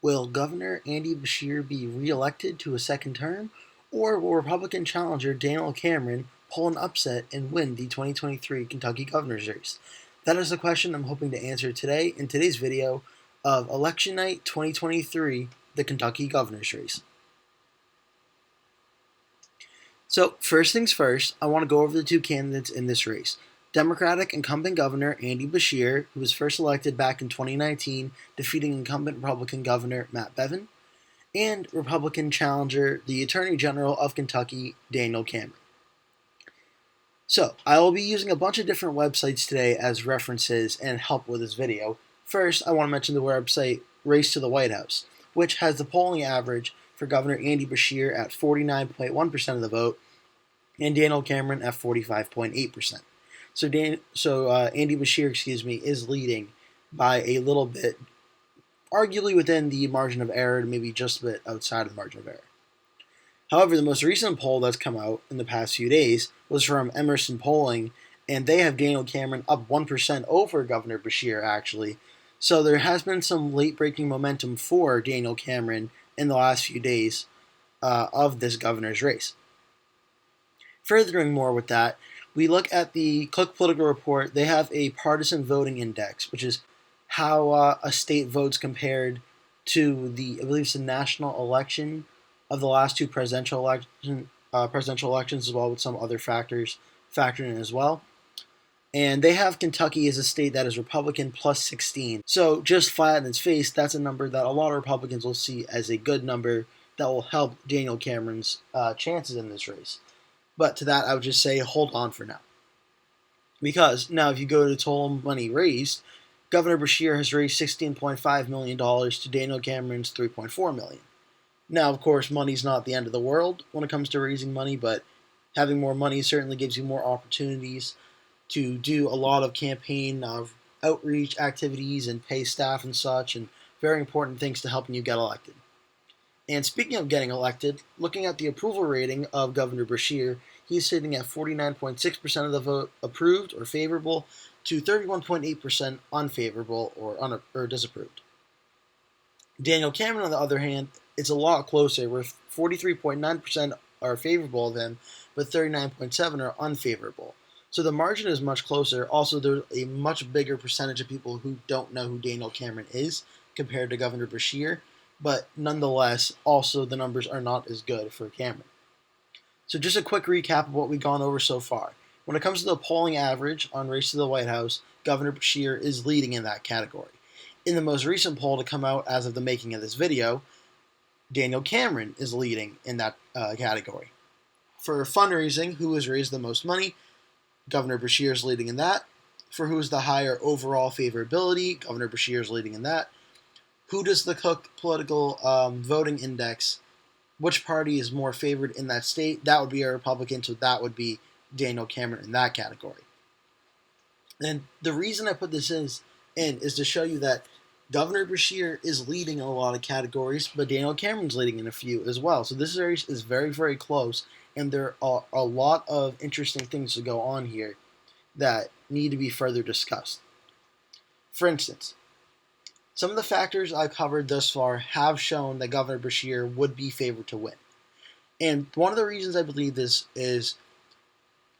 Will Governor Andy Beshear be re-elected to a second term, or will Republican challenger Daniel Cameron pull an upset and win the 2023 Kentucky governor's race? That is the question I'm hoping to answer today in today's video of Election Night 2023, the Kentucky governor's race. So, first things first, I want to go over the two candidates in this race. Democratic incumbent governor Andy Beshear, who was first elected back in 2019, defeating incumbent Republican governor Matt Bevin, and Republican challenger, the Attorney General of Kentucky, Daniel Cameron. So, I will be using a bunch of different websites today as references and help with this video. First, I want to mention the website Race to the White House, which has the polling average for Governor Andy Beshear at 49.1% of the vote and Daniel Cameron at 45.8%. So Andy Beshear, is leading by a little bit, arguably within the margin of error, maybe just a bit outside of the margin of error. However, the most recent poll that's come out in the past few days was from Emerson Polling, and they have Daniel Cameron up 1% over Governor Beshear, actually. So there has been some late-breaking momentum for Daniel Cameron in the last few days of this governor's race. Furthering more with that, we look at the Cook Political Report. They have a partisan voting index, which is how a state votes compared to I believe it's the national election of the last two presidential elections, as well, with some other factors factored in as well. And they have Kentucky as a state that is Republican plus 16. So just flat in its face, that's a number that a lot of Republicans will see as a good number that will help Daniel Cameron's chances in this race. But to that, I would just say hold on for now. Because now if you go to total money raised, Governor Beshear has raised $16.5 million to Daniel Cameron's $3.4 million. Now, of course, money's not the end of the world when it comes to raising money, but having more money certainly gives you more opportunities to do a lot of campaign outreach activities and pay staff and such, and very important things to helping you get elected. And speaking of getting elected, looking at the approval rating of Governor Beshear, he's sitting at 49.6% of the vote approved or favorable to 31.8% unfavorable or disapproved. Daniel Cameron, on the other hand, is a lot closer, where 43.9% are favorable of him, but 39.7% are unfavorable. So the margin is much closer. Also, there's a much bigger percentage of people who don't know who Daniel Cameron is compared to Governor Beshear. But nonetheless, also the numbers are not as good for Cameron. So just a quick recap of what we've gone over so far. When it comes to the polling average on Race to the White House, Governor Beshear is leading in that category. In the most recent poll to come out as of the making of this video, Daniel Cameron is leading in that category. For fundraising, who has raised the most money, Governor Beshear is leading in that. For who's the higher overall favorability, Governor Beshear is leading in that. Who does the Cook Political Voting Index, which party is more favored in that state? That would be a Republican, so that would be Daniel Cameron in that category. And the reason I put this in is to show you that Governor Beshear is leading in a lot of categories, but Daniel Cameron's leading in a few as well. So this race is very, very close, and there are a lot of interesting things to go on here that need to be further discussed. For instance, some of the factors I've covered thus far have shown that Governor Beshear would be favored to win. And one of the reasons I believe this is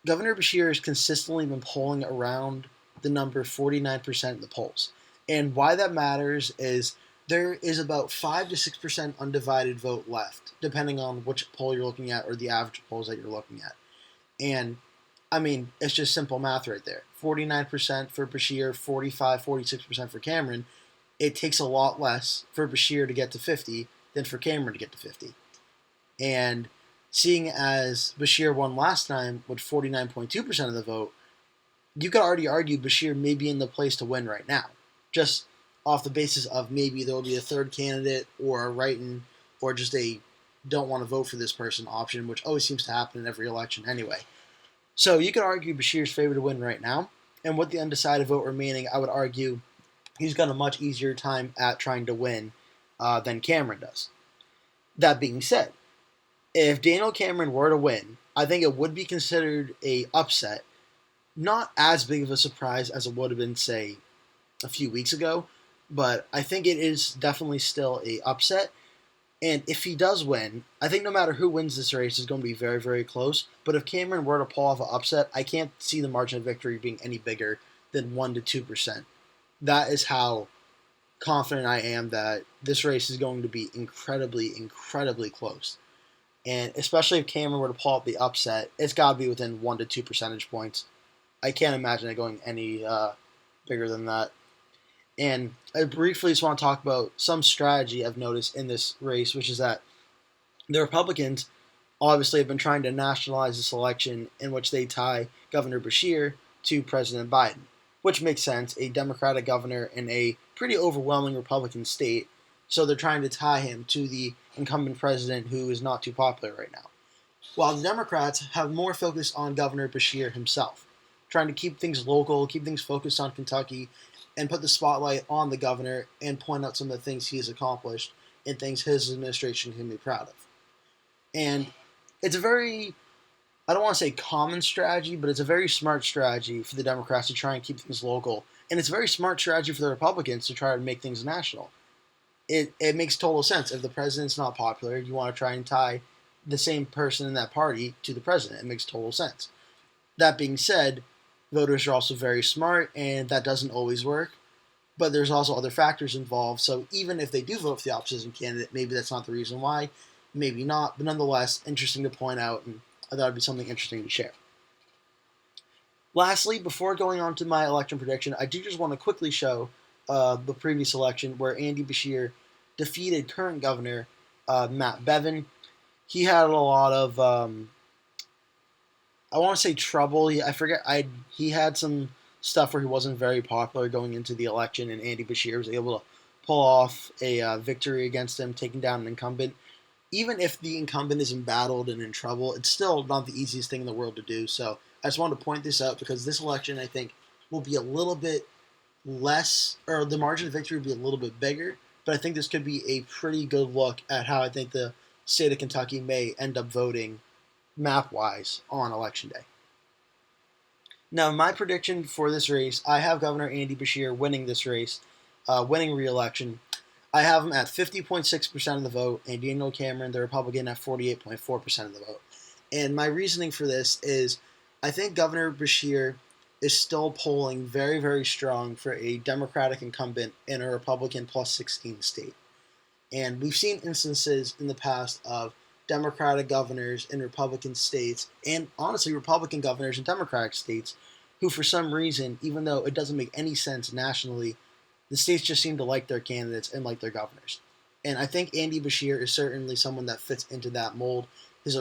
Governor Beshear has consistently been polling around the number 49% in the polls. And why that matters is there is about 5 to 6% undivided vote left, depending on which poll you're looking at or the average polls that you're looking at. And I mean, it's just simple math right there. 49% for Beshear, 46% for Cameron. It takes a lot less for Beshear to get to 50 than for Cameron to get to 50. And seeing as Beshear won last time with 49.2% of the vote, you could already argue Beshear may be in the place to win right now, just off the basis of maybe there will be a third candidate or a write-in or just a don't want to vote for this person option, which always seems to happen in every election anyway. So you could argue Beshear's favored to win right now, and with the undecided vote remaining, I would argue he's got a much easier time at trying to win than Cameron does. That being said, if Daniel Cameron were to win, I think it would be considered a upset. Not as big of a surprise as it would have been, say, a few weeks ago, but I think it is definitely still a upset. And if he does win, I think no matter who wins this race is going to be very, very close. But if Cameron were to pull off an upset, I can't see the margin of victory being any bigger than 1 to 2%. That is how confident I am that this race is going to be incredibly, incredibly close. And especially if Cameron were to pull off the upset, it's got to be within 1 to 2 percentage points. I can't imagine it going any bigger than that. And I briefly just want to talk about some strategy I've noticed in this race, which is that the Republicans obviously have been trying to nationalize this election in which they tie Governor Beshear to President Biden, which makes sense. A Democratic governor in a pretty overwhelming Republican state, so they're trying to tie him to the incumbent president who is not too popular right now. While the Democrats have more focus on Governor Beshear himself, trying to keep things local, keep things focused on Kentucky, and put the spotlight on the governor and point out some of the things he has accomplished and things his administration can be proud of. And it's a very, I don't want to say common strategy, but it's a very smart strategy for the Democrats to try and keep things local. And it's a very smart strategy for the Republicans to try to make things national. It makes total sense. If the president's not popular, you want to try and tie the same person in that party to the president. It makes total sense. That being said, voters are also very smart, and that doesn't always work. But there's also other factors involved. So even if they do vote for the opposition candidate, maybe that's not the reason why, maybe not. But nonetheless, interesting to point out, and I thought it'd be something interesting to share. Lastly, before going on to my election prediction, I do just want to quickly show the previous election where Andy Beshear defeated current governor Matt Bevin. He had a lot of I want to say trouble. He had some stuff where he wasn't very popular going into the election, and Andy Beshear was able to pull off a victory against him, taking down an incumbent. Even if the incumbent is embattled and in trouble, it's still not the easiest thing in the world to do. So I just wanted to point this out because this election, I think, will be a little bit less, or the margin of victory will be a little bit bigger. But I think this could be a pretty good look at how I think the state of Kentucky may end up voting map-wise on Election Day. Now, my prediction for this race, I have Governor Andy Beshear winning this race, winning re-election. I have him at 50.6% of the vote, and Daniel Cameron, the Republican, at 48.4% of the vote. And my reasoning for this is I think Governor Beshear is still polling very, very strong for a Democratic incumbent in a Republican plus 16 state. And we've seen instances in the past of Democratic governors in Republican states, and honestly, Republican governors in Democratic states, who for some reason, even though it doesn't make any sense nationally, the states just seem to like their candidates and like their governors. And I think Andy Beshear is certainly someone that fits into that mold. His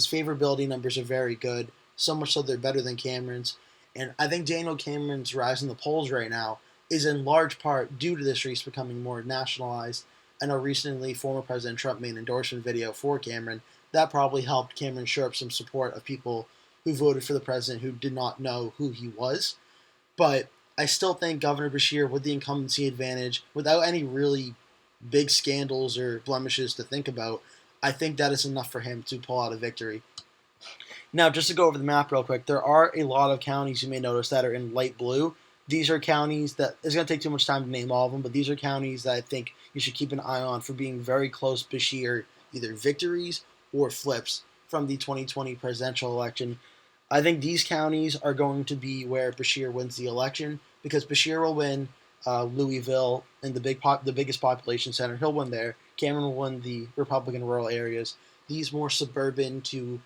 favorability numbers are very good, so much so they're better than Cameron's. And I think Daniel Cameron's rise in the polls right now is in large part due to this race becoming more nationalized. I know recently former President Trump made an endorsement video for Cameron. That probably helped Cameron show up some support of people who voted for the president who did not know who he was. But I still think Governor Beshear, with the incumbency advantage, without any really big scandals or blemishes to think about, I think that is enough for him to pull out a victory. Now, just to go over the map real quick, there are a lot of counties you may notice that are in light blue. These are counties that, it's going to take too much time to name all of them, but these are counties that I think you should keep an eye on for being very close Beshear, either victories or flips from the 2020 presidential election. I think these counties are going to be where Beshear wins the election because Beshear will win Louisville in the biggest population center. He'll win there. Cameron will win the Republican rural areas. These more suburban to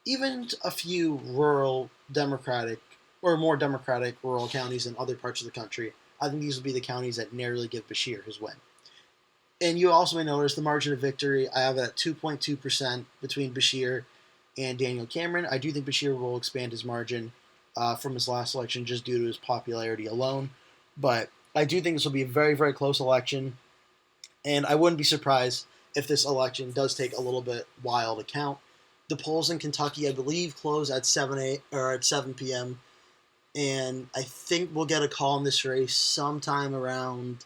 even a few rural Democratic or more Democratic rural counties in other parts of the country. I think these will be the counties that narrowly give Beshear his win. And you also may notice the margin of victory. I have it at 2.2% between Beshear and Daniel Cameron. I do think Beshear will expand his margin from his last election just due to his popularity alone. But I do think this will be a very, very close election. And I wouldn't be surprised if this election does take a little bit while to count. The polls in Kentucky, I believe, close at 7 p.m. And I think we'll get a call in this race sometime around,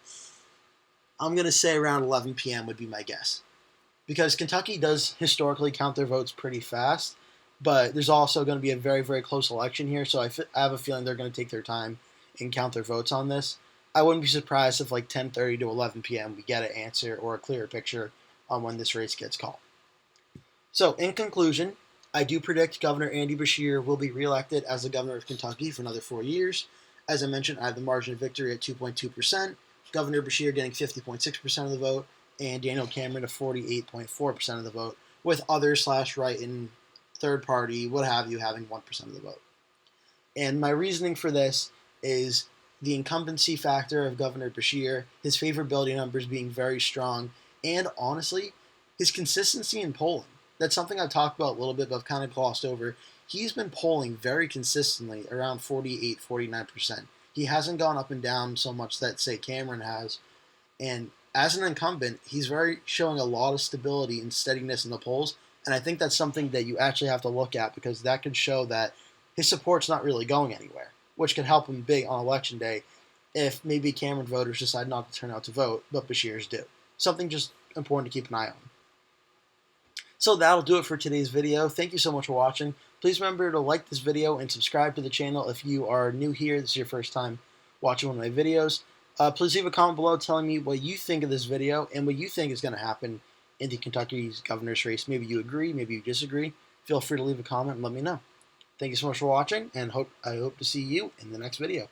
I'm going to say around 11 p.m. would be my guess. Because Kentucky does historically count their votes pretty fast, but there's also going to be a very, very close election here, so I have a feeling they're going to take their time and count their votes on this. I wouldn't be surprised if like 10:30 to 11 p.m. we get an answer or a clearer picture on when this race gets called. So, in conclusion, I do predict Governor Andy Beshear will be reelected as the governor of Kentucky for another 4 years. As I mentioned, I have the margin of victory at 2.2%, Governor Beshear getting 50.6% of the vote, and Daniel Cameron at 48.4% of the vote, with others / right and third party, what have you, having 1% of the vote. And my reasoning for this is the incumbency factor of Governor Beshear, his favorability numbers being very strong, and honestly, his consistency in polling. That's something I've talked about a little bit, but I've kind of glossed over. He's been polling very consistently around 48, 49%. He hasn't gone up and down so much that, say, Cameron has. And as an incumbent, he's showing a lot of stability and steadiness in the polls. And I think that's something that you actually have to look at, because that could show that his support's not really going anywhere, which could help him big on election day if maybe Cameron voters decide not to turn out to vote, but Beshear's do. Something just important to keep an eye on. So that'll do it for today's video. Thank you so much for watching. Please remember to like this video and subscribe to the channel if you are new here. This is your first time watching one of my videos. Please leave a comment below telling me what you think of this video and what you think is going to happen in the Kentucky's governor's race. Maybe you agree, maybe you disagree. Feel free to leave a comment and let me know. Thank you so much for watching, and I hope to see you in the next video.